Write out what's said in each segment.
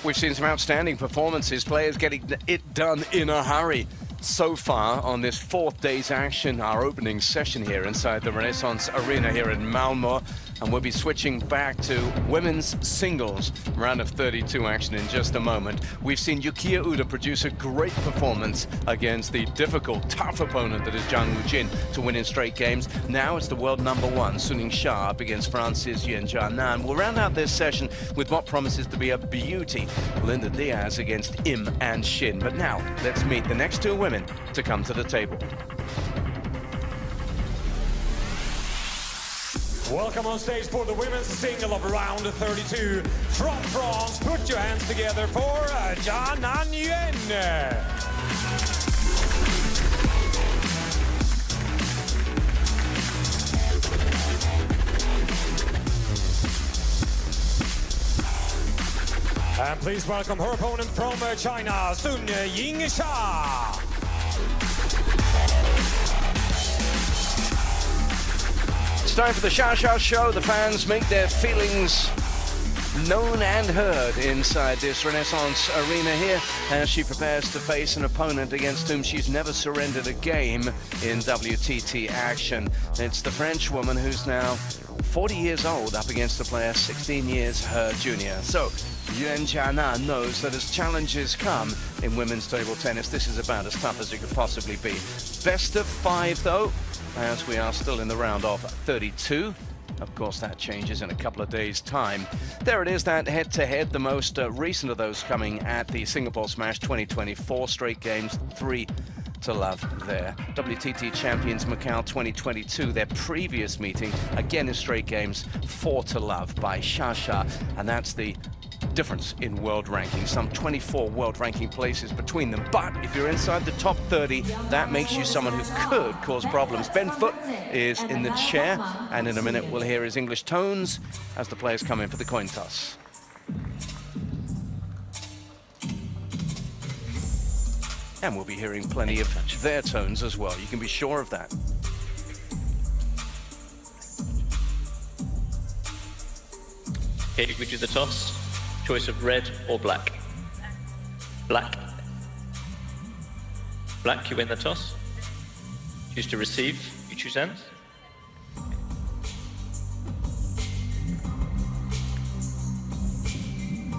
We've seen some outstanding performances, players getting it done in a hurry. So far on this fourth day's action, our opening session here inside the Renaissance Arena here in Malmö, and we'll be switching back to women's singles round of 32 action in just a moment. We've seen Yukiya Uda produce a great performance against the difficult, tough opponent that is Zhang Wujin to win in straight games. Now it's the world #1, YINGSHA, up against France's Yuan. We'll round out this session with what promises to be a beauty, Linda Diaz against Im and Shin. But now, let's meet the next two women to come to the table. Welcome on stage for the women's single of round 32. From France, put your hands together for Yuan. And please welcome her opponent from China, YINGSHA. It's time for the Xia show. The fans make their feelings known and heard inside this Renaissance Arena here as she prepares to face an opponent against whom she's never surrendered a game in WTT action. It's the French woman who's now 40 years old up against a player 16 years her junior. So Yuan knows that as challenges come in women's table tennis, this is about as tough as it could possibly be. Best of 5 though, as we are still in the round of 32. Of course, that changes in a couple of days' time. There it is, that head-to-head, the most recent of those coming at the Singapore Smash 2024. Straight games, 3-0 there. WTT champions Macau 2022, their previous meeting, again in straight games, 4-0 by Xia, and that's the difference in world ranking. Some 24 world ranking places between them, but if you're inside the top 30, that makes you someone who could cause problems. Ben Foot is in the chair, and in a minute we'll hear his English tones as the players come in for the coin toss. And we'll be hearing plenty of their tones as well, you can be sure of that. Okay, we do the toss. Choice of red or black. Black. Black, you win the toss. Choose to receive, you choose hands.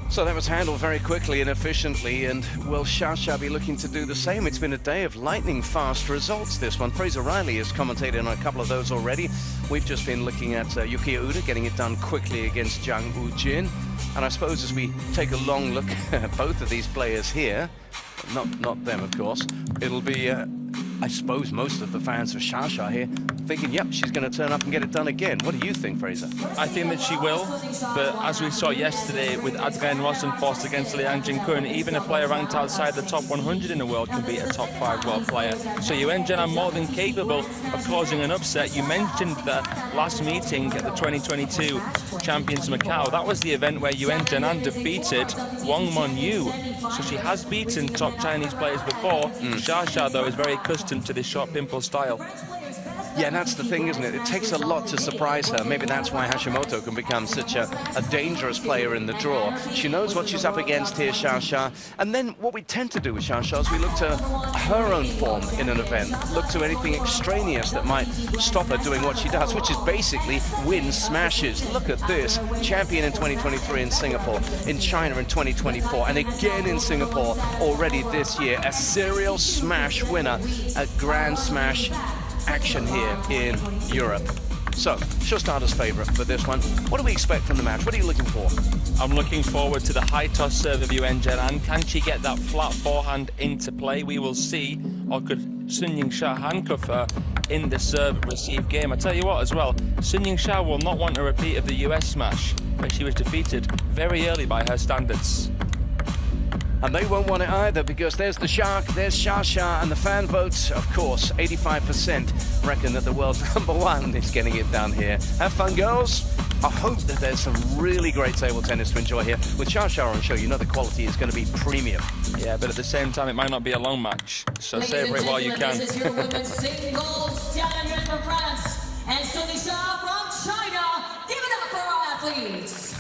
So that was handled very quickly and efficiently, and will Xia be looking to do the same? It's been a day of lightning fast results, this one. Fraser Riley has commentated on a couple of those already. We've just been looking at Yukiya Uda getting it done quickly against Zhang Wujin. And I suppose as we take a long look at both of these players here, not them of course, it'll be I suppose most of the fans of Xia here thinking, yep, she's going to turn up and get it done again. What do you think, Fraser? I think that she will, but as we saw yesterday with Adrienne Rosenforst against Liang Jingkun, even a player ranked outside the top 100 in the world can beat a top 5 world player. So Yuan are more than capable of causing an upset. You mentioned the last meeting at the 2022 Champions Macau. That was the event where Yuan defeated Wang Monyu. So she has beaten top Chinese players before. Xia, though, is very accustomed to this short pimple style. Yeah, that's the thing, isn't it? It takes a lot to surprise her. Maybe that's why Hashimoto can become such a dangerous player in the draw. She knows what she's up against here, Xia. And then what we tend to do with Xia is we look to her own form in an event, look to anything extraneous that might stop her doing what she does, which is basically win smashes. Look at this. Champion in 2023 in Singapore, in China in 2024, and again in Singapore already this year. A serial smash winner at Grand Smash action here in Europe. So, she'll start as favourite for this one. What do we expect from the match? What are you looking for? I'm looking forward to the high toss serve of Yuan, and can she get that flat forehand into play? We will see. Or could YINGSHA handcuff her in the serve-receive game? I tell you what as well, YINGSHA will not want a repeat of the US smash, where she was defeated very early by her standards. And they won't want it either, because there's the shark, there's Xia, and the fan votes, of course, 85% reckon that the world's #1 is getting it done here. Have fun, girls. I hope that there's some really great table tennis to enjoy here. With Xia on show, you know the quality is going to be premium. Yeah, but at the same time, it might not be a long match, so savor it while you can. This is your women's singles challengers from France and YINGSHA from China. Give it up for our athletes.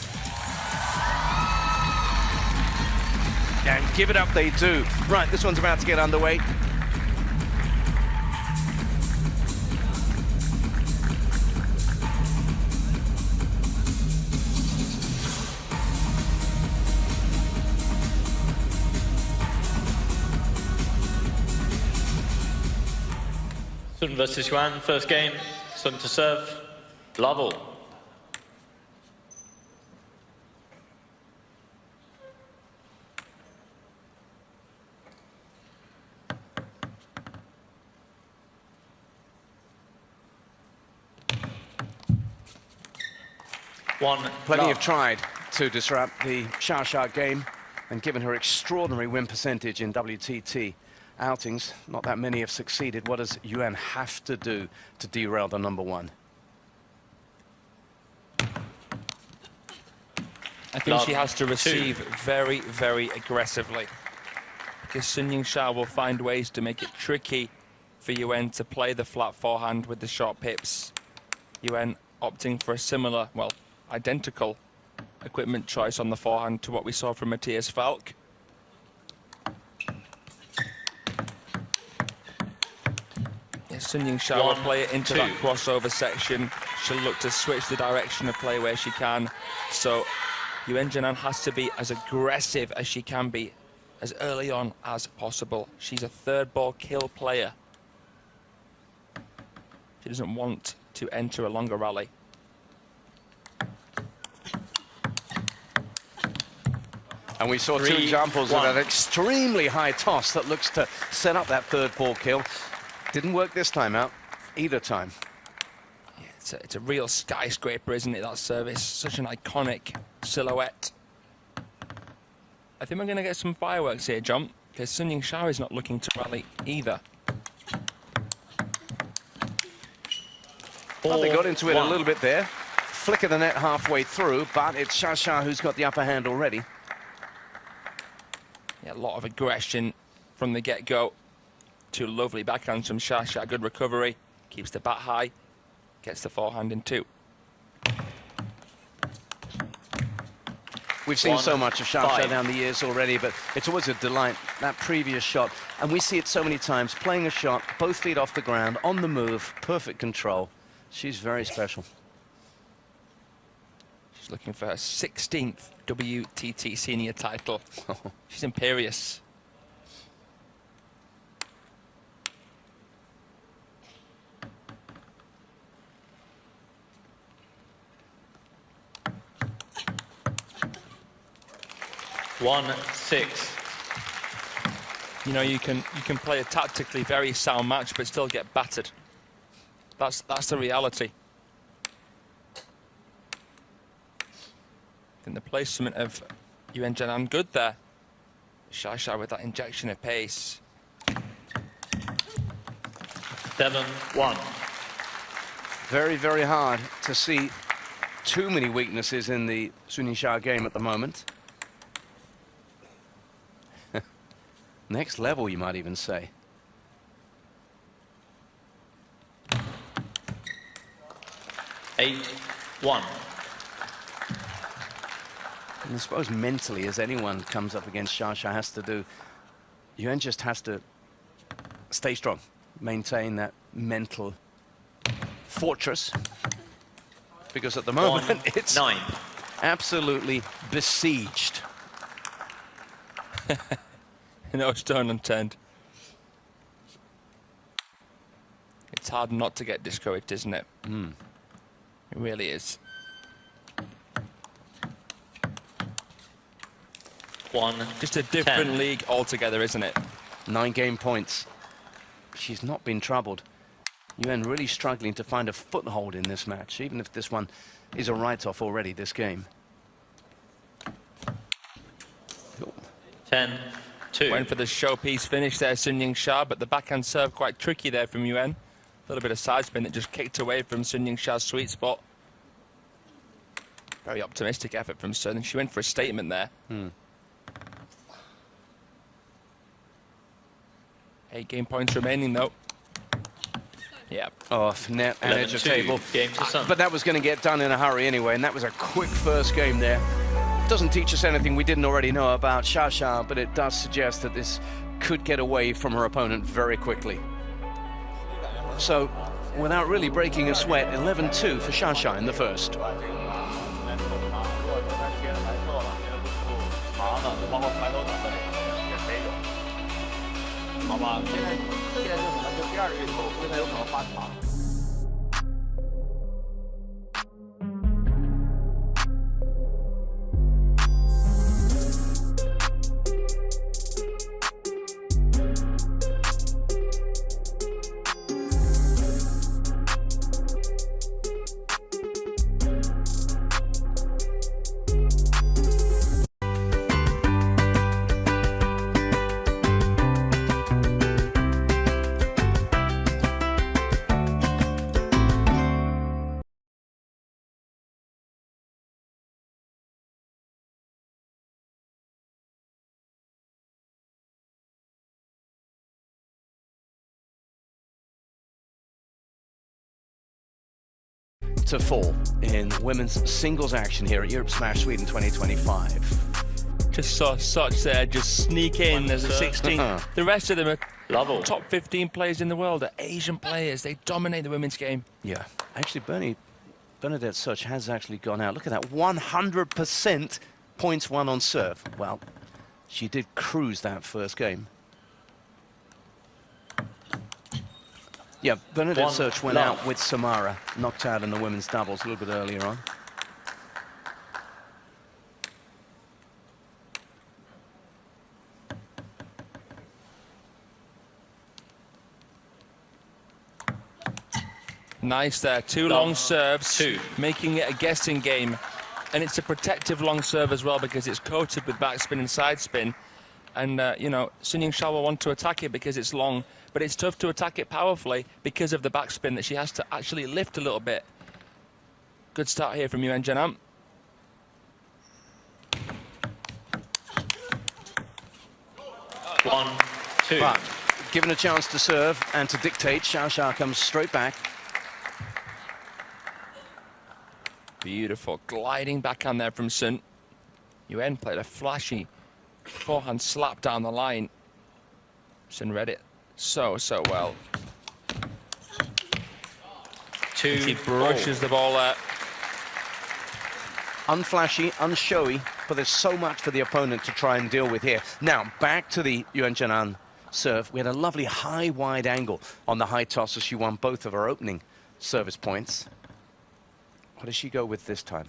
And give it up they do. Right, this one's about to get underway. Sun versus Yuan, first game. Sun to serve. Level. Plenty have tried to disrupt the YINGSHA game, and given her extraordinary win percentage in WTT outings, not that many have succeeded. What does Yuan have to do to derail the number one? I think she has to receive very, very aggressively, because YINGSHA will find ways to make it tricky for Yuan to play the flat forehand with the short pips. Yuan opting for a similar, well, identical equipment choice on the forehand to what we saw from Matthias Falk. Yes, YINGSHA will play it into that crossover section. She'll look to switch the direction of play where she can. So Yuan Jianan has to be as aggressive as she can be, as early on as possible. She's a third ball kill player. She doesn't want to enter a longer rally. And we saw two examples of that extremely high toss that looks to set up that third ball kill. Didn't work this time out, either time. Yeah, it's a real skyscraper, isn't it, that service? Such an iconic silhouette. I think we're going to get some fireworks here, John, because YINGSHA is not looking to rally either. Well, they got into it a little bit there. Flick of the net halfway through, but it's YINGSHA who's got the upper hand already. Yeah, a lot of aggression from the get-go. Two lovely backhands from YINGSHA. Good recovery. Keeps the bat high. Gets the forehand in two. We've seen so much of YINGSHA down the years already, but it's always a delight, that previous shot. And we see it so many times, playing a shot, both feet off the ground, on the move, perfect control. She's very special. She's looking for her 16th WTT senior title. She's imperious. (1-6). You know, you can play a tactically very sound match but still get battered. That's the reality. I think the placement of Yuan Jianan good there. YINGSHA with that injection of pace. 7-1. Very, very hard to see too many weaknesses in the YINGSHA game at the moment. Next level, you might even say. (8-1). And I suppose mentally, as anyone comes up against YINGSHA has to do, Yuan just has to stay strong, maintain that mental fortress, because at the moment it's 9. absolutely besieged. No stone unturned. It's hard not to get discouraged, isn't it? It really is. 1. Just a different 10. league altogether, isn't it? 9 game points. She's not been troubled. Yuan really struggling to find a foothold in this match, even if this one is a write-off already, this game. 10-2. Went for the showpiece finish there, YINGSHA, but the backhand serve quite tricky there from Yuan. A little bit of side spin that just kicked away from YINGSHA's sweet spot. Very optimistic effort from Sun. She went for a statement there. 8 game points remaining, though. Yeah. Off net and edge of table. Game to Sun. But that was going to get done in a hurry anyway, and that was a quick first game there. Doesn't teach us anything we didn't already know about YINGSHA, but it does suggest that this could get away from her opponent very quickly. So, without really breaking a sweat, 11-2 for YINGSHA in the first. To fall in women's singles action here at Europe Smash Sweden 2025. Just saw Soch there just sneak in as a 16. The rest of them are top 15 players in the world, are Asian players. They dominate the women's game. Yeah, actually Bernadette Soch has actually gone out. Look at that, 100% points won on serve. Well, she did cruise that first game. Yeah, Bernadette Soch went out with Samara, knocked out in the women's doubles a little bit earlier on. Nice there, two long serves, making it a guessing game. And it's a protective long serve as well because it's coated with backspin and side spin. And, you know, Sun Ying-sha will want to attack it because it's long, but it's tough to attack it powerfully because of the backspin that she has to actually lift a little bit. Good start here from Yuan Zhen'an. One, two. But given a chance to serve and to dictate, YINGSHA comes straight back. Beautiful, gliding backhand there from Sun. Yuan played a flashy forehand slap down the line. Sun read it so well. He brushes the ball there. Unflashy, unshowy, but there's so much for the opponent to try and deal with here. Now, back to the Yuan Zhen'an serve. We had a lovely high, wide angle on the high toss as she won both of her opening service points. What does she go with this time?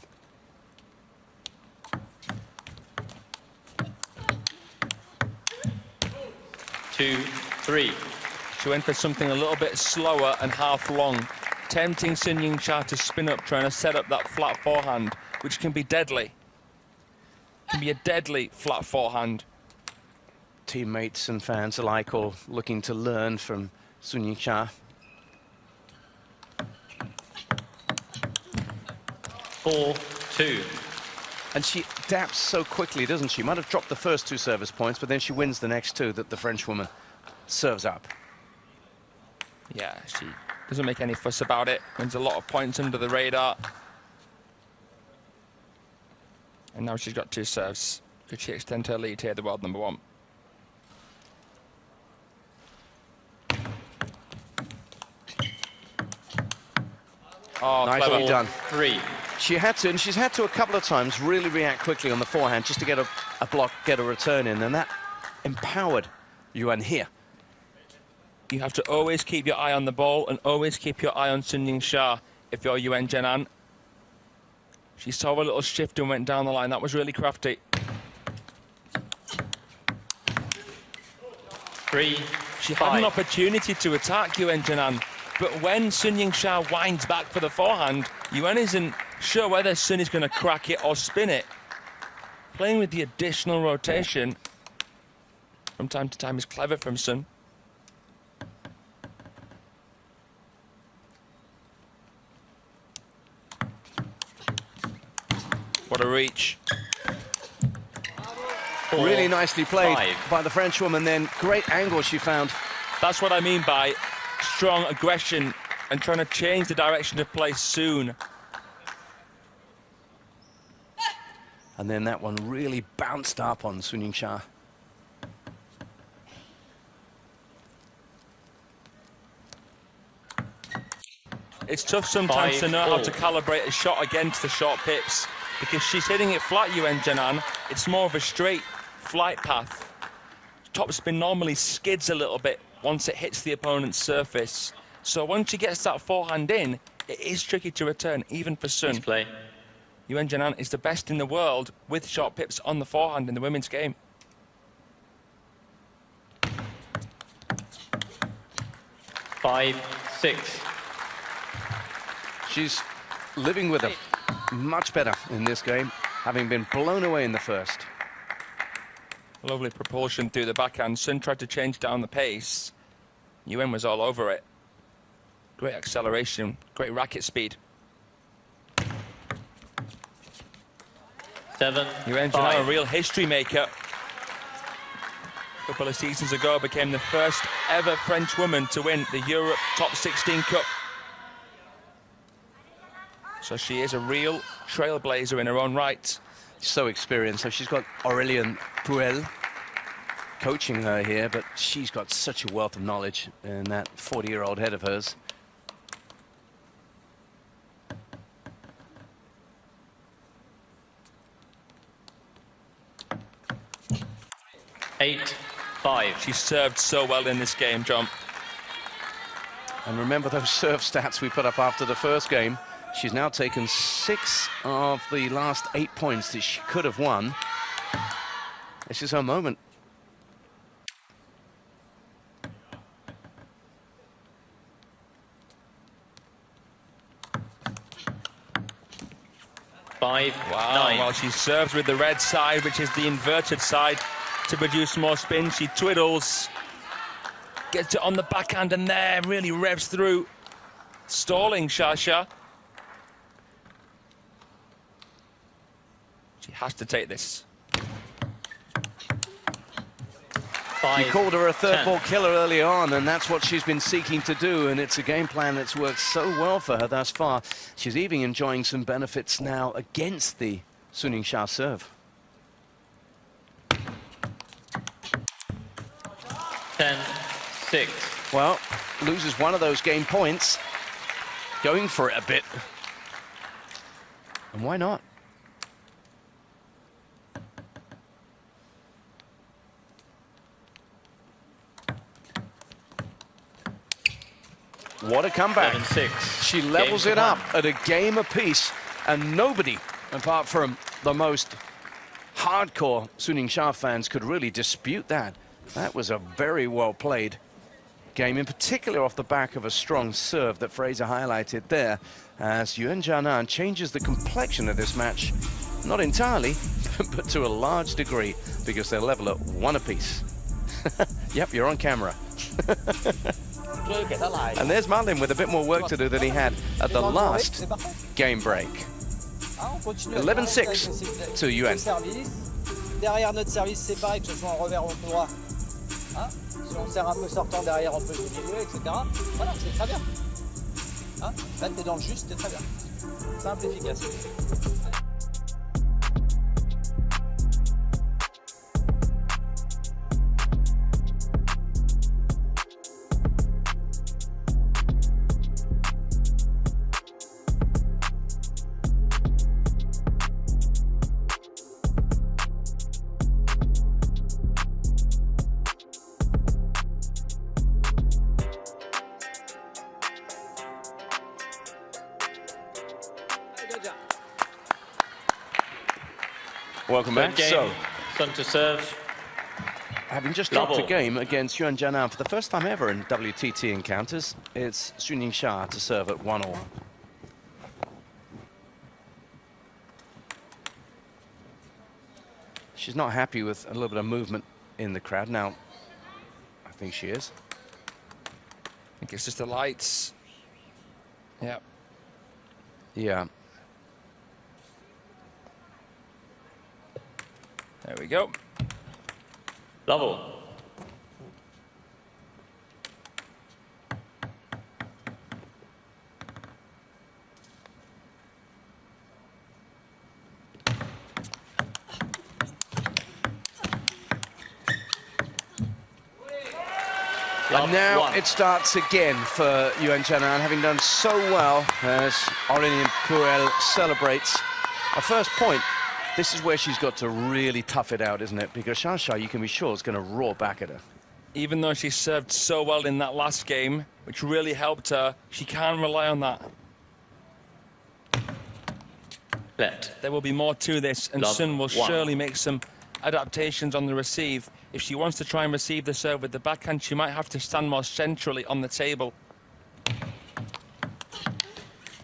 Two, three. She went for something a little bit slower and half long, tempting Sun Ying-sha to spin up, trying to set up that flat forehand, which can be deadly. Can be a deadly flat forehand. Teammates and fans alike all looking to learn from Sun Ying-sha. 4-2. And she adapts so quickly, doesn't she? Might have dropped the first two service points, but then she wins the next two that the French woman serves up. Yeah, she doesn't make any fuss about it. Wins a lot of points under the radar. And now she's got two serves. Could she extend her lead here, the world number one? Oh, nicely done. 3. She had to, and she's had to a couple of times really react quickly on the forehand just to get a block, get a return in, and that empowered Yuan here. You have to always keep your eye on the ball and always keep your eye on Sun Ying-sha if you're Yuan Zhen'an. She saw a little shift and went down the line. That was really crafty. 3. She had an opportunity to attack Yuan Zhen'an, but when Sun Ying-sha winds back for the forehand, Yuan isn't sure whether Sun is going to crack it or spin it. Playing with the additional rotation from time to time is clever from Sun. What a reach. 4, really nicely played 5. by the French woman then. Great angle she found. That's what I mean by strong aggression and trying to change the direction of play soon. And then that one really bounced up on YINGSHA. It's tough sometimes to know how to calibrate a shot against the short pips, because she's hitting it flat, Yuan Jianan. It's more of a straight flight path. Topspin normally skids a little bit once it hits the opponent's surface. So once she gets that forehand in, it is tricky to return, even for Sun. Nice play. Yuan Jianan is the best in the world with short pips on the forehand in the women's game. Five, six. She's living with it much better in this game, having been blown away in the first. Lovely propulsion through the backhand. Sun tried to change down the pace. Yuan was all over it. Great acceleration, great racket speed. Seven, Yuan Jianan, a real history maker. A couple of seasons ago, became the first ever French woman to win the Europe Top 16 Cup. So she is a real trailblazer in her own right. So experienced. So she's got Aurélien Puel coaching her here, but she's got such a wealth of knowledge in that 40-year-old head of hers. eight, five. She served so well in this game, John. And remember those serve stats we put up after the first game. She's now taken 6 of the last 8 points that she could have won. This is her moment. Five, Wow, nine. well, she serves with the red side, which is the inverted side, to produce more spin. She twiddles, gets it on the backhand, and there really revs through. Stalling Shasha. She has to take this. You called her a third 10. ball killer early on, and that's what she's been seeking to do, and it's a game plan that's worked so well for her thus far. She's even enjoying some benefits now against the YINGSHA serve. 10, 6. Well, loses one of those game points, going for it a bit. And why not? What a comeback. 7-6. She levels Game it to up one. at a game apiece, and nobody, apart from the most hardcore YINGSHA fans, could really dispute that. That was a very well played game, in particular off the back of a strong serve that Fraser highlighted there, as Yuan Jianan changes the complexion of this match, not entirely, but to a large degree, because they're level at 1 apiece. Yep, you're on camera. And there's Marlin with a bit more work to do than he had at the last game break. 11-6 to Yuan. Derrière notre service, c'est pareil, que ce soit en revers ou en droit. Hein? Si on sert un peu sortant derrière, on peut jouer, etc. Voilà, c'est très bien. Hein? Là, t'es dans le juste, c'est très bien. Simple, efficace. Welcome back. Game. So, Sun to serve. having just dropped a Double. game against Yuan Jianan for the first time ever in WTT encounters, it's YINGSHA to serve at 1-1. She's not happy with a little bit of movement in the crowd. Now, I think she is. I think it's just the lights. Yeah. Yeah. There we go. Double. And now it starts again for Yuan Jianan, having done so well as Aurélien Puel celebrates a first point. This is where she's got to really tough it out, isn't it? Because Shansha, you can be sure, is going to roar back at her. Even though she served so well in that last game, which really helped her, she can't rely on that. There will be more to this, and Sun will surely make some adaptations on the receive. If she wants to try and receive the serve with the backhand, she might have to stand more centrally on the table.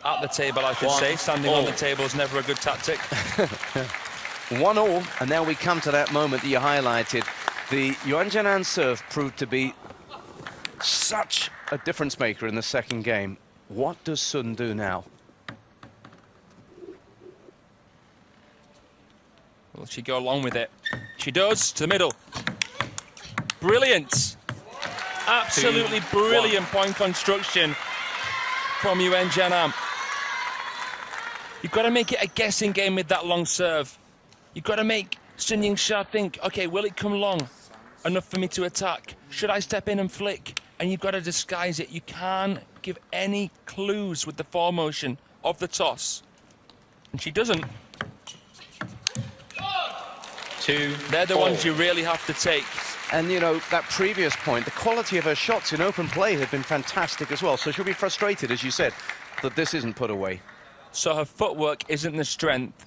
At the table, I should say. Standing on the table is never a good tactic. 1-1, and now we come to that moment that you highlighted. The Yuan Jianan serve proved to be such a difference maker in the second game. What does Sun do now? Will she go along with it? She does, to the middle. Brilliant. Absolutely brilliant point construction from Yuan Jianan. You've got to make it a guessing game with that long serve. You've got to make Sun YINGSHA think, okay, will it come long enough for me to attack? Should I step in and flick? And you've got to disguise it. You can't give any clues with the foremotion of the toss. And she doesn't. They're the ones you really have to take. And, you know, that previous point, the quality of her shots in open play have been fantastic as well. So she'll be frustrated, as you said, that this isn't put away. So her footwork isn't the strength.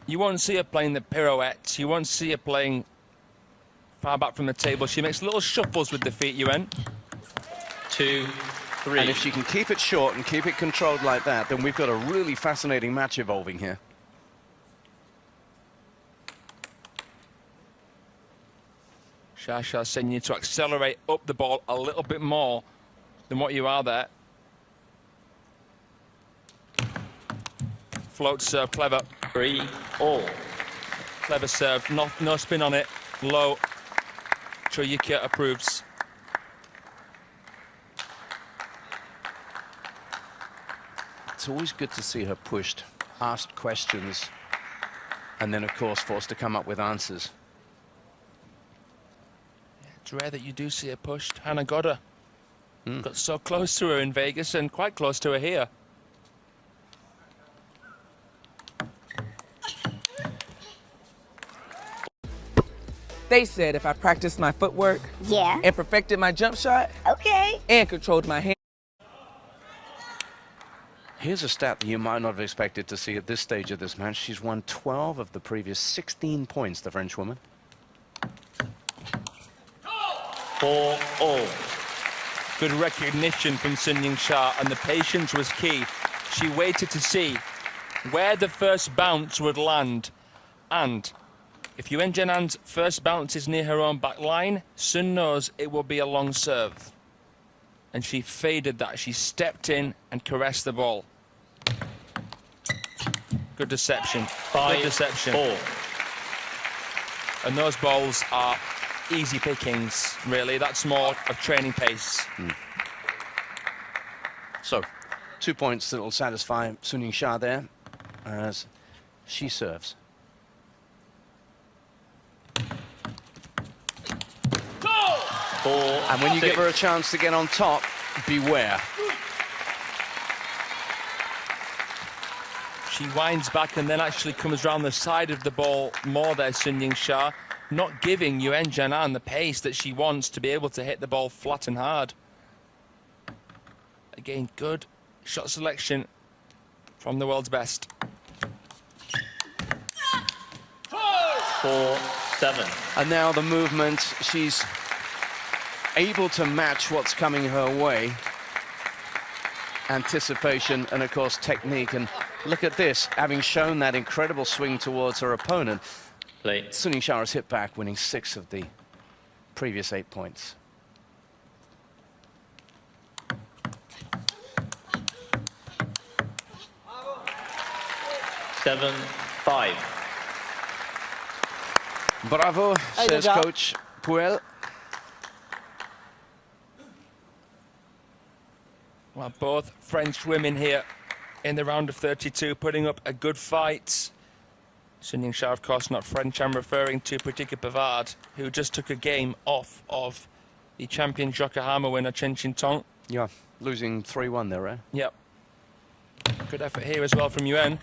You won't see her playing the pirouettes. You won't see her playing far back from the table. She makes little shuffles with the feet, Yuan. 2, 3. And if she can keep it short and keep it controlled like that, then we've got a really fascinating match evolving here. Shasha sending you to accelerate up the ball a little bit more than what you are there. Float serve, clever. 3-all. Clever serve, no spin on it. Low. Choyuki approves. It's always good to see her pushed, asked questions, and then, of course, forced to come up with answers. It's rare that you do see her pushed. Hannah got her. Got so close to her in Vegas and quite close to her here. They said if I practiced my footwork and perfected my jump shot and controlled my hand. Here's a stat that you might not have expected to see at this stage of this match. She's won 12 of the previous 16 points, the French woman. 4-all. Good recognition from Sun YINGSHA, and the patience was key. She waited to see where the first bounce would land. And if Yuan Jianan's first bounce is near her own back line, Sun knows it will be a long serve. And she faded that. She stepped in and caressed the ball. Good deception. Good deception. 5-4. And those balls are easy pickings, really. That's more of training pace. So, 2 points that will satisfy Sun YINGSHA there as she serves. And when you give her a chance to get on top, beware. She winds back and then actually comes around the side of the ball more there, Sun YINGSHA, not giving Yuan Jianan the pace that she wants to be able to hit the ball flat and hard. Again, good shot selection from the world's best. 4-7. And now the movement, she's able to match what's coming her way. Anticipation and, of course, technique. And look at this, having shown that incredible swing towards her opponent, Sun YINGSHA has hit back, winning 6 of the previous 8 points. Seven, 5. Bravo, says Coach Puel. Well, both French women here in the round of 32 putting up a good fight. Sun YINGSHA, of course, not French. I'm referring to Pratika Pavard, who just took a game off of the champion Yokohama winner, Chen Qingtong. Yeah, losing 3-1 there, right? Yep. Good effort here as well from Yuan.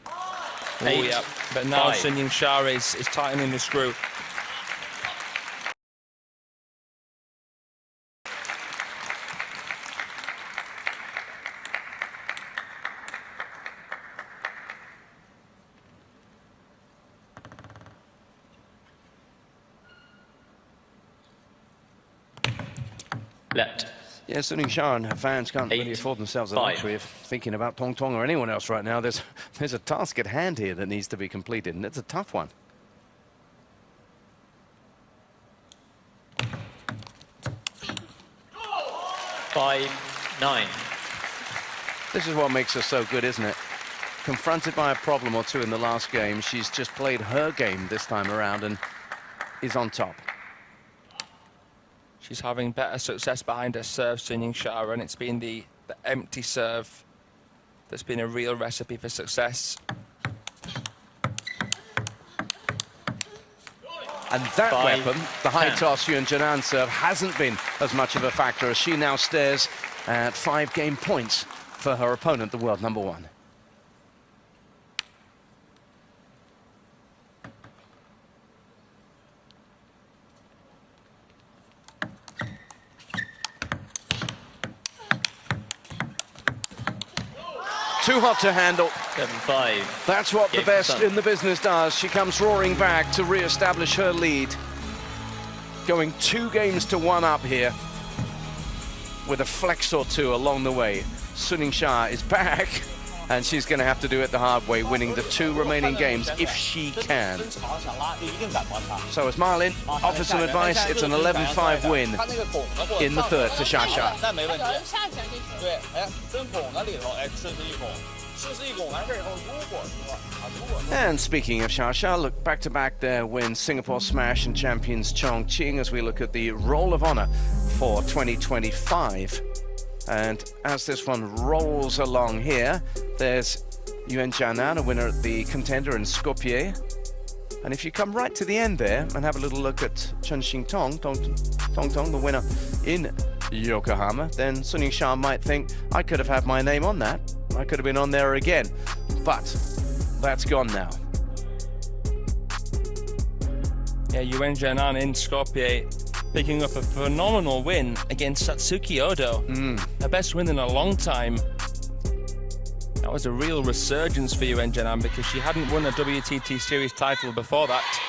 Oh, yeah. But now Sun Yingsha is tightening the screw. Left. Yeah, Sun Yingsha and her fans can't really afford themselves the luxury of thinking about Tong Tong or anyone else right now. There's a task at hand here that needs to be completed, and it's a tough one. Five, 9. This is what makes her so good, isn't it? Confronted by a problem or two in the last game, she's just played her game this time around and is on top. She's having better success behind her serve, Sun Yingsha, and it's been the empty serve that's been a real recipe for success. And that weapon, the high toss Yuan Jinan serve, hasn't been as much of a factor as she now stares at 5 game points for her opponent, the world number 1. Too hot to handle. 7-5. That's what the best in the business does. She comes roaring back to re-establish her lead. Going 2 games to 1 up here with a flex or 2 along the way. Sun Yingsha is back, and she's going to have to do it the hard way, winning the 2 remaining games if she can. So as Marlin offers some advice, it's an 11-5 win in the 3rd for Xia. And speaking of Xia, look, back-to-back there win Singapore Smash and champions Chongqing as we look at the Roll of Honor for 2025. And as this one rolls along here, there's Yuan Jinan, a winner at the Contender in Skopje. And if you come right to the end there and have a little look at Chen Qingtong, Tong Tong, the winner in Yokohama, then Sun Yingsha might think, I could have had my name on that. I could have been on there again. But that's gone now. Yeah, Yuan Jinan in Skopje picking up a phenomenal win against Satsuki Odo. Her best win in a long time. That was a real resurgence for Yuan Jinan because she hadn't won a WTT series title before that.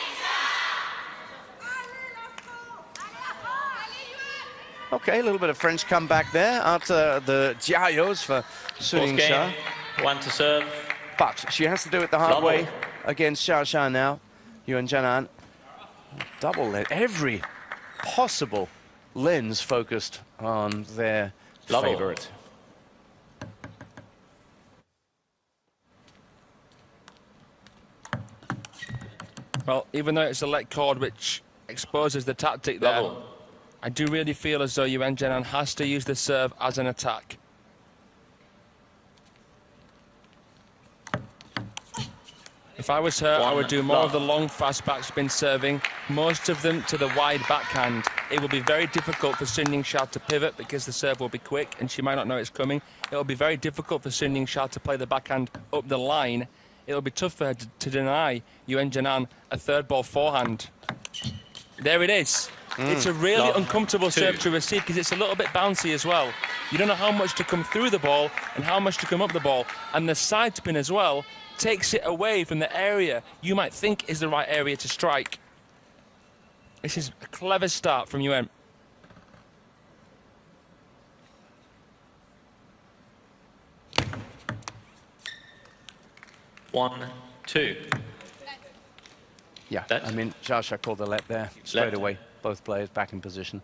Okay, a little bit of French comeback there after the jiayos for Sun Yingsha. 1 to serve. But she has to do it the hard way against Xia now. Yuan Jinan, double it. Every possible lens focused on their favorite. Well, even though it's a let cord which exposes the tactic there, I do really feel as though Yuan Jinan has to use the serve as an attack. If I was her, I would do more of the long, fast backspin serving, most of them to the wide backhand. It will be very difficult for Sun Yingsha to pivot because the serve will be quick and she might not know it's coming. It will be very difficult for Sun Yingsha to play the backhand up the line. It will be tough for her to deny Yuan Jinan a 3rd ball forehand. There it is. It's a really uncomfortable serve to receive because it's a little bit bouncy as well. You don't know how much to come through the ball and how much to come up the ball. And the side spin as well takes it away from the area you might think is the right area to strike. This is a clever start from Yuan. One, 2. Yeah, I mean, Xia called the let there straight away. Both players back in position.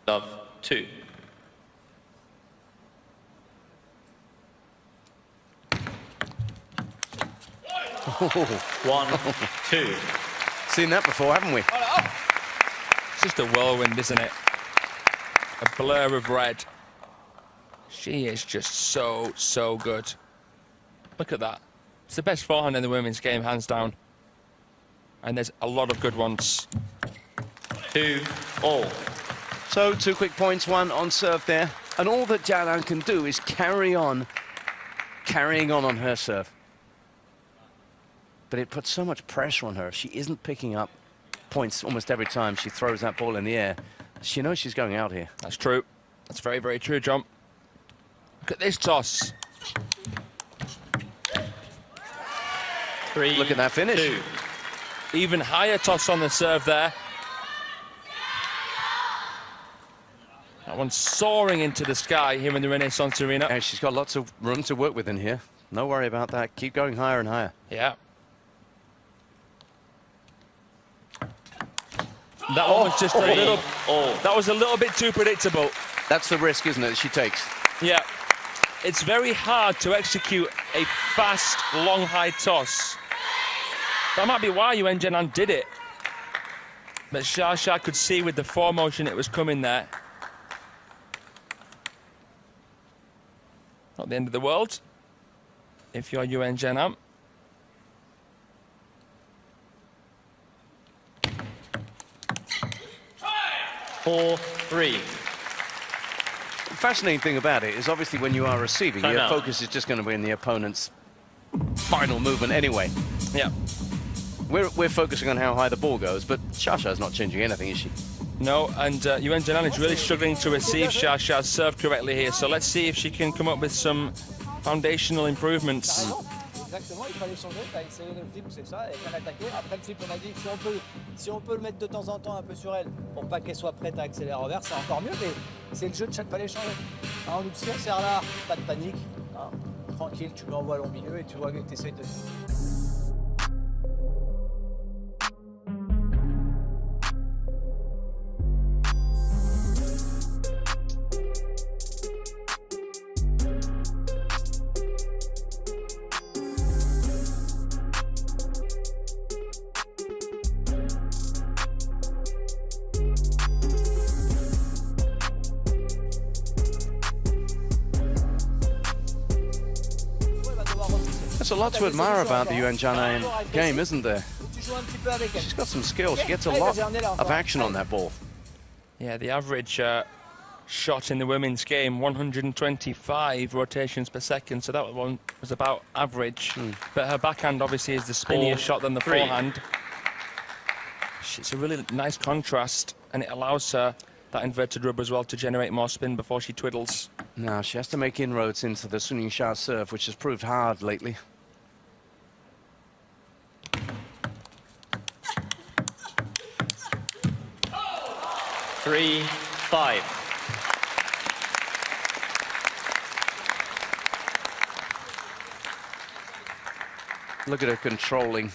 Love 2. One, 2. Seen that before, haven't we? It's just a whirlwind, isn't it? A blur of red. She is just so good. Look at that. It's the best forehand in the women's game, hands down. And there's a lot of good ones. 2-all. So 2 quick points, 1 on serve there. And all that Jianan can do is carrying on her serve. But it puts so much pressure on her. She isn't picking up points almost every time she throws that ball in the air. She knows she's going out here. That's true. That's very, very true, John. Look at this toss. 3. Look at that finish. 2. Even higher toss on the serve there. That one's soaring into the sky here in the Renaissance Arena. And she's got lots of room to work with in here. No worry about that. Keep going higher and higher. Yeah. That one was just a little... That was a little bit too predictable. That's the risk, isn't it, that she takes? Yeah. It's very hard to execute a fast, long, high toss. That might be why Yuan Jianan did it. But Xia could see with the form motion it was coming there. Not the end of the world if you're Yuan Jianan. 4-3. The fascinating thing about it is obviously when you are receiving, your focus is just going to be in the opponent's final movement anyway. Yeah. We're focusing on how high the ball goes, but Xia not changing anything, is she? No, and Yuan Jianan is really struggling to receive Xia's serve correctly here. So let's see if she can come up with some foundational improvements. Exactement, il fallait changer, t'as essayé le flip, c'est ça, et bien attaquer. Après le flip, on a dit que si on peut le mettre de temps en temps un peu sur elle, pour pas qu'elle soit prête à accélérer revers, c'est encore mieux, mais c'est le jeu de chaque fallait changer. En option, serre là, pas de panique, hein, tranquille, tu l'envoies au milieu et tu vois que tu essaies de... There's a lot to admire about the Yuan Jianan game, isn't there? She's got some skill. She gets a lot of action on that ball. Yeah, the average shot in the women's game, 125 rotations per second, so that one was about average. But her backhand obviously is the spinnier shot than the forehand. It's a really nice contrast, and it allows her that inverted rub as well to generate more spin before she twiddles. Now she has to make inroads into the Sun Ying-Xia serve, which has proved hard lately. Three, 5. Look at her controlling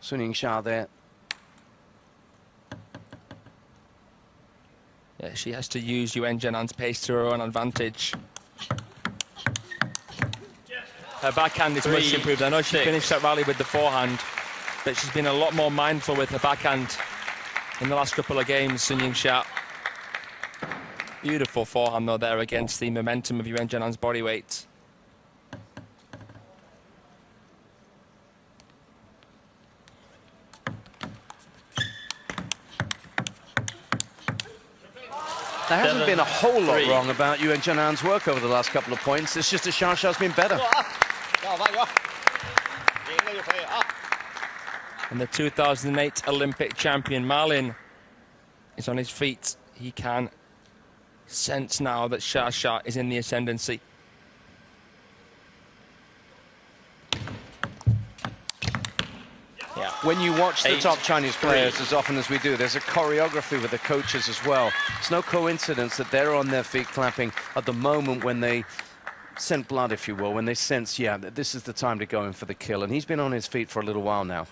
Sun Ying-Xia there. Yeah, she has to use Yuan Jianan's pace to her own advantage. Her backhand is much improved. I know she finished that rally with the forehand, but she's been a lot more mindful with her backhand in the last couple of games, Sun Ying-Xia. Beautiful forehand, though, there against the momentum of Yuan Jianan's body weight. There hasn't been a whole lot wrong about Yuan Jianan's work over the last couple of points. It's just that Xia's been better. And the 2008 Olympic champion, Marlin, is on his feet. He can sense now that Xia is in the ascendancy. Yeah. When you watch the top Chinese players, as often as we do, there's a choreography with the coaches as well. It's no coincidence that they're on their feet clapping at the moment when they scent blood, if you will, when they sense, yeah, that this is the time to go in for the kill. And he's been on his feet for a little while now.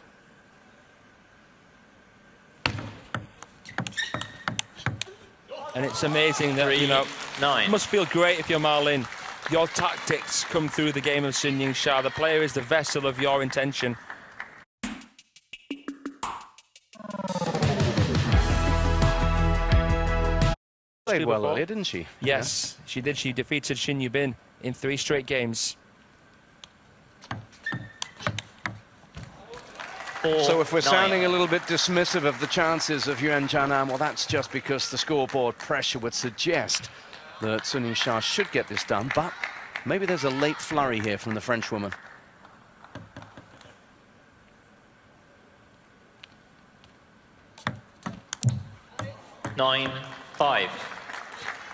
And it's amazing that, you know, it must feel great if you're Marlin. Your tactics come through the game of Sun Ying-Xia. The player is the vessel of your intention. Played well earlier, didn't she? Yes, she did. She defeated Xin Yubin in 3 straight games. So if we're 4-9. sounding a little bit dismissive of the chances of Yuan Jianan, well, that's just because the scoreboard pressure would suggest that Sun Ying-sha should get this done, but maybe there's a late flurry here from the Frenchwoman. 9-5.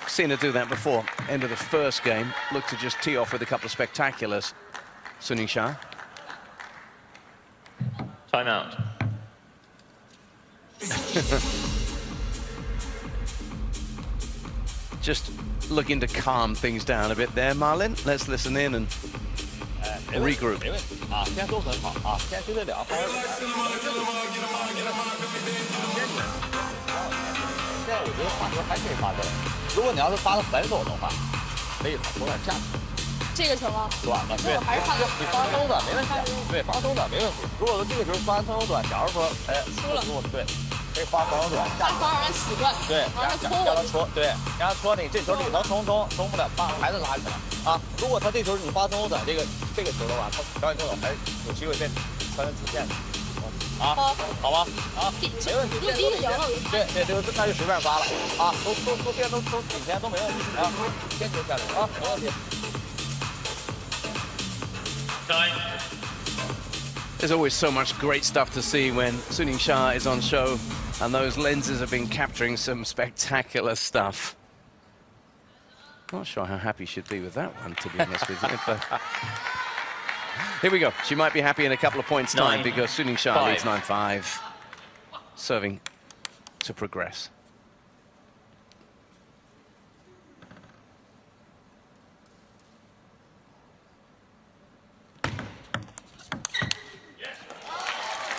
Seen her do that before. End of the first game. Looked to just tee off with a couple of spectaculars. Sun Ying-sha. Timeout. Just looking to calm things down a bit there, Marlin. Let's listen in and regroup. 没问题啊，现在都很好啊，现在就这两分。现在我觉得发球还可以发的，如果你要是发的反手的话，可以往左点下去。这个球吗？短的，对，还是发的，你发中的没问题，对，发中的没问题。如果说这个球发防守短，假如说，哎，输了，对，可以发防守短下去。防守人习惯，对，让他戳让他我。戳，对，让他戳你，这球你能冲不了，啪，还是拉起来啊。如果他这球你发防守短这个球的话，他表演对手还有机会再穿越直线的。啊，好吧，啊，没问题。对，那就随便发了啊，都顶前都没问题啊，坚持下来啊，没问题。 There's always so much great stuff to see when Sun Ying-sha is on show, and those lenses have been capturing some spectacular stuff. Not sure how happy she'd be with that one, to be honest with you, but here we go. She might be happy in a couple of points' time because Sun Ying-sha leads 9-5, serving to progress.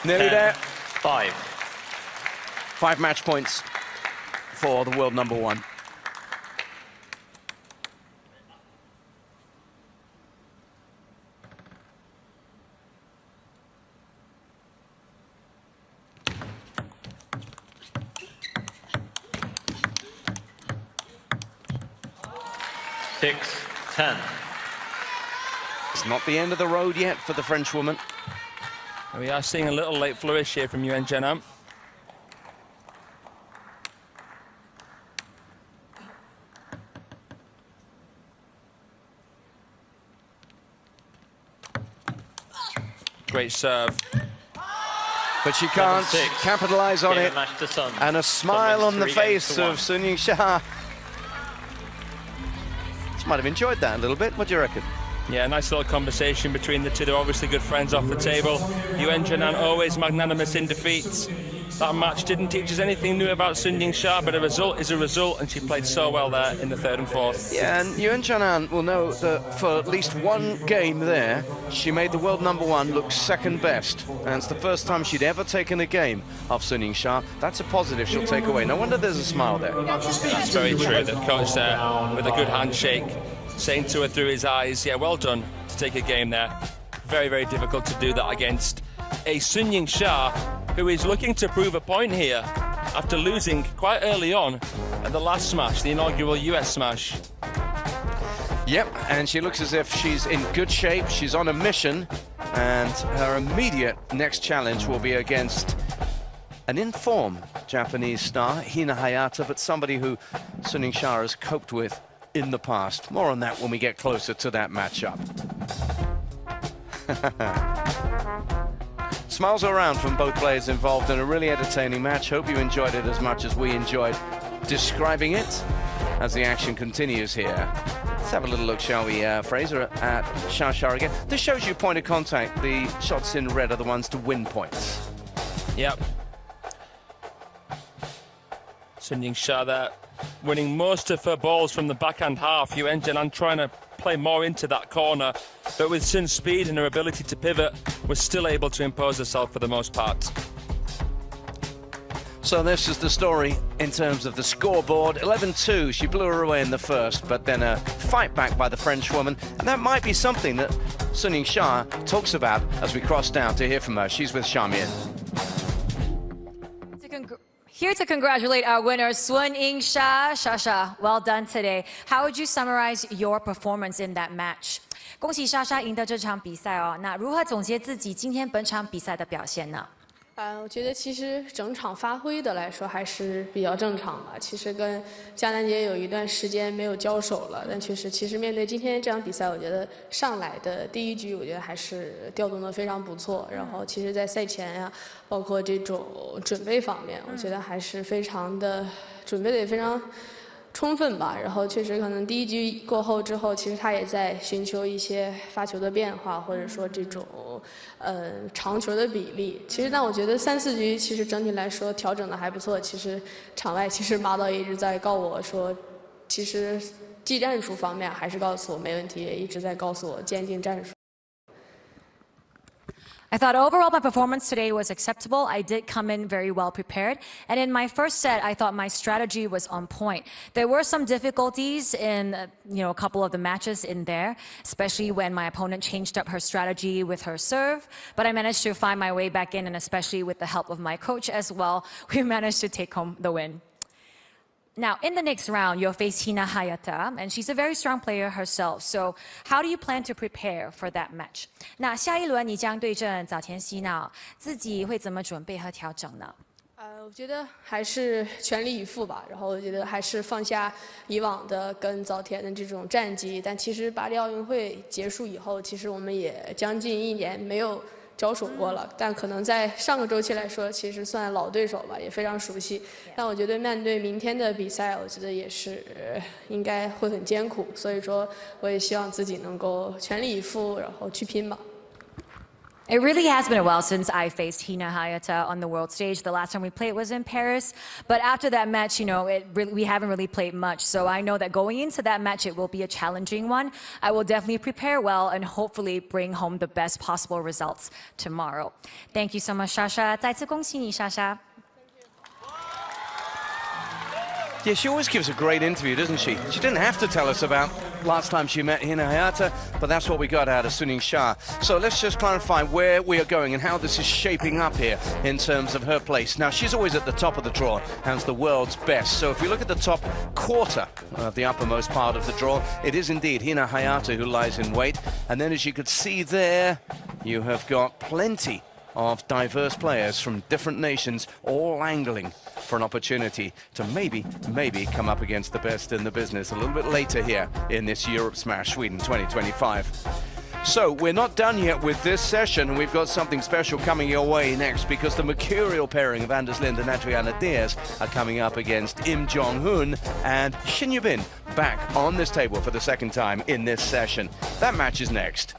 Nearly there. 5. 5 match points for the world number 1. Six, 10. It's not the end of the road yet for the Frenchwoman. We are seeing a little late flourish here from Yuan Jianan. Great serve. But she can't capitalize on it. And a smile on the face of Sun Ying-sha. She might have enjoyed that a little bit. What do you reckon? Yeah, nice little conversation between the two. They're obviously good friends off the table. Yuan Jianan always magnanimous in defeats. That match didn't teach us anything new about Sun Ying-sha, but a result is a result, and she played so well there in the third and fourth. Yeah, and Yuan Jianan will know that for at least one game there, she made the world number 1 look second best. And it's the first time she'd ever taken a game of Sun Ying-sha. That's a positive she'll take away. No wonder there's a smile there. That's very true. The coach there with a good handshake, saying to her through his eyes, yeah, well done to take a game there. Very, very difficult to do that against a Sun Ying-sha who is looking to prove a point here after losing quite early on at the last smash, the inaugural US smash. Yep, and she looks as if she's in good shape. She's on a mission, and her immediate next challenge will be against an in-form Japanese star, Hina Hayata, but somebody who Sun Ying-sha has coped with in the past. More on that when we get closer to that matchup. Smiles around from both players involved in a really entertaining match. Hope you enjoyed it as much as we enjoyed describing it as the action continues here. Let's have a little look, shall we, Fraser, at Sha again. This shows you point of contact. The shots in red are the ones to win points. Yep. Sun Ying-sha there winning most of her balls from the backhand half. Yuan Jianan trying to play more into that corner, but with Sun's speed and her ability to pivot, was still able to impose herself for the most part. So this is the story in terms of the scoreboard. 11-2, she blew her away in the first, but then a fight back by the Frenchwoman, and that might be something that Sun Ying-sha talks about as we cross down to hear from her. She's with Xiaomian. Here to congratulate our winner, Sun Ying-sha. Sha, well done today. How would you summarize your performance in that match? 恭喜莎莎赢得这场比赛哦。那如何总结自己今天本场比赛的表现呢？我觉得其实整场发挥的来说还是比较正常吧。其实跟江南姐有一段时间没有交手了，但其实面对今天这场比赛，我觉得上来的第一局，我觉得还是调动的非常不错。然后其实，在赛前呀，包括这种准备方面，我觉得还是非常的准备的也非常充分吧。然后确实可能第一局过后之后，其实他也在寻求一些发球的变化，或者说这种长球的比例。其实但我觉得3、4局其实整体来说调整的还不错。其实场外其实马导也一直在告我说，其实技战术方面还是告诉我没问题，也一直在告诉我坚定战术。I thought overall my performance today was acceptable. I did come in very well prepared. And in my first set, I thought my strategy was on point. There were some difficulties in, a couple of the matches in there, especially when my opponent changed up her strategy with her serve. But I managed to find my way back in, and especially with the help of my coach as well, we managed to take home the win. Now, in the next round, you'll face Hina Hayata, and she's a very strong player herself. So, how do you plan to prepare for that match? 那下一轮你将对阵早田希娜，自己会怎么准备和调整呢？我觉得还是全力以赴吧。然后我觉得还是放下以往的跟早田的这种战绩。但其实巴黎奥运会结束以后，其实我们也将近1年没有交手过了，但可能在上个周期来说，其实算老对手吧，也非常熟悉。但我觉得面对明天的比赛，我觉得也是应该会很艰苦，所以说我也希望自己能够全力以赴，然后去拼吧。It really has been a while since I faced Hina Hayata on the world stage. The last time we played was in Paris. But after that match, we haven't really played much. So I know that going into that match, it will be a challenging one. I will definitely prepare well and hopefully bring home the best possible results tomorrow. Thank you so much, Sasha. 再次恭喜你, Sasha. Yeah, she always gives a great interview, doesn't she? She didn't have to tell us about last time she met Hina Hayata, but that's what we got out of YINGSHA. So let's just clarify where we are going and how this is shaping up here in terms of her place. Now, she's always at the top of the draw as the world's best. So if we look at the top quarter of the uppermost part of the draw, it is indeed Hina Hayata who lies in wait. And then as you could see there, you have got plenty of diverse players from different nations all angling for an opportunity to maybe come up against the best in the business a little bit later here in this Europe Smash Sweden 2025. So we're not done yet with this session, and we've got something special coming your way next, because the mercurial pairing of Anders Lind and Adriana Diaz are coming up against Im Jong-hoon and Shin Yubin, back on this table for the second time in this session. That match is next.